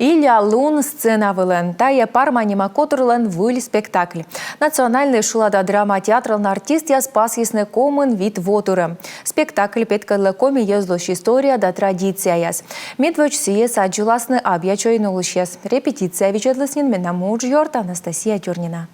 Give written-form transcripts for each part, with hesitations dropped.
Илья Лун сцена вылен, тая парма анимакотурлен выль спектакль. Национальный шулада драма театралный артист я спас ясны комын вид вотуры. Спектакль петкадлы коми езлощ история да традиция яс. Медвоч сие саджиласны абьячой нулышес. Репетиция вечетлыснин менамуж йорт Анастасия Тюрнина.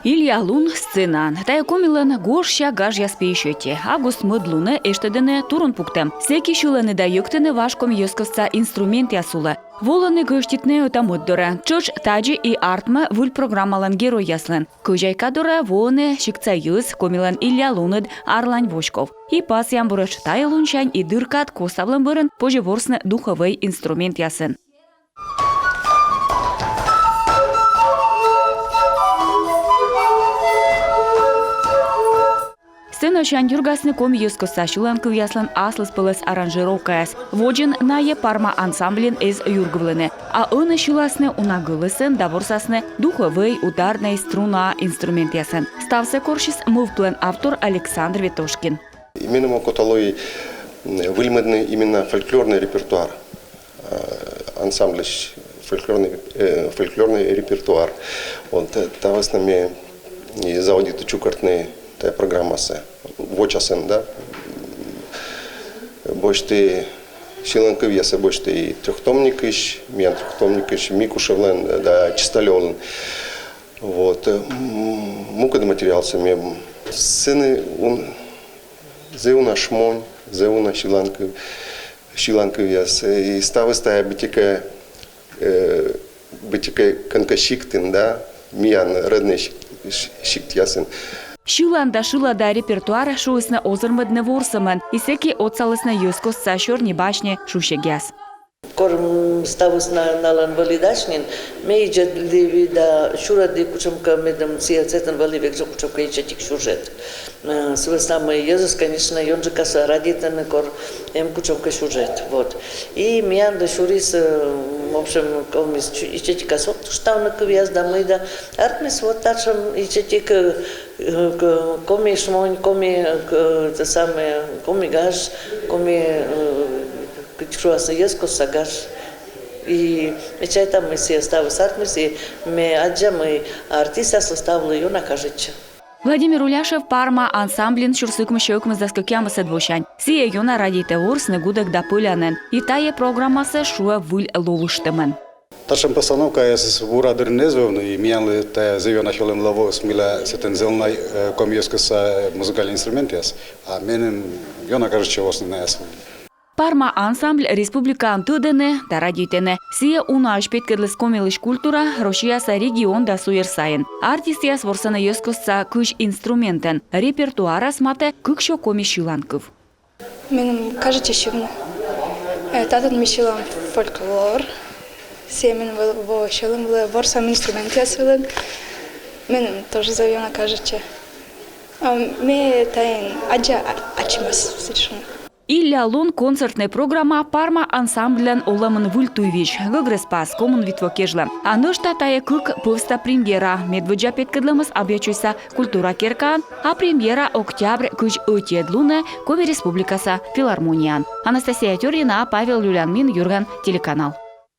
Илья Лун сценан. Тая комилен горща гаж яспейшете. Август мыдлуны эштедене турун пуктем. Секи шулены да юктене вашком йоскосца инструмент ясулы. Воланы гыштитне ота мыддора. Чоч таджи и артма вуль программалан герой яслен. Кыжай кадора воны шикца юз комилен Илья Лунед арлань вошков. И пас ямбурыш тая луншань и дыркат косавлен бырын пожеворсны духовый инструмент ясен. Сцена шандюргасны коми юскоса шулан кывяслан аслыс пылыс аранжировкаяс. Воджин нае парма ансамблин из юргвлены. А оны шуласны унагылысын даворсасны духовый, ударный, струна инструмент ясын. Стався коршис мывплен автор Александр Ветошкин. Именно Коталой выльмедный именно фольклорный репертуар. Ансамбль фольклорный репертуар. Вот того с нами и заводит чукартные та программа се вочасен, да. Бочти шиланков ясе бочти трехтомник ищ, мен трехтомник ищ, Микушевлен, да, чистолен. Вот мука до материал сами сцены он зеуна шмонь, зеуна шиланков ясе и ставы битика конкашиктин, да, миян редный шикт ясен. Шиланда шилада репертуара шуысна озырмыдны ворсымын, исеки отсалысна юскос сашорни башни шушегяс. Корм ставус на лан валидашнин, ме иджет ливи да шуради кучамка медам сиацетан валивек за кучамка ичетик сюжет. Свестам Иисус, конечно, он же каса радитан кор эм кучамка сюжет. Вот. И миян да шурис, в общем, комис ичетик асот, что на квяз да мы да артмис вот тачам ичетик коми шмонь, коми те самое, коми гаж, коми Кичуаса езко сагаш и мечайта мы все ставы сартмиси мы аджа мы артиста составили юна кажется. Владимир Уляшев парма ансамблин шурсыкмы шөкмыз даскокямысы двушань. Сие юна радите ворс негудок да пылянен. И тае программасы шуа выль ловыштымын. Ташам постановка с бурадыр незвевну и миянлы та зевена хелем лаво смила сетен зелнай комьескоса музыкальный инструмент яс. А менен юна кажется основная ясвы. Парма ансамбль республикан тыдыны да радиотене. Сие уна ашпеткедлес комилыш культура Рошияса регион да суерсайын. Артист яс ворсаны ёскосца кыш инструментен. Репертуара смате кыкшо коми шиланков. Менің кажется шивны. Татан мишилам фольклор. Сие мен во шилам ворсам инструмент яс вилен. Менің тоже завена кажется. Ме тайн аджа ачимас совершенно. Илья Лун концертная программа парма ансамблен оламын вультуевич. Гыгреспас комун витвокежла. А нышта тая кык пывста премьера. Медведжа петкедлымыз объячуйса культура керкан. А премьера октябрь кыч өтедлуны Коми республикаса филармониян. Анастасия Тюрнина, Павел Люлянмин, Юрган, телеканал.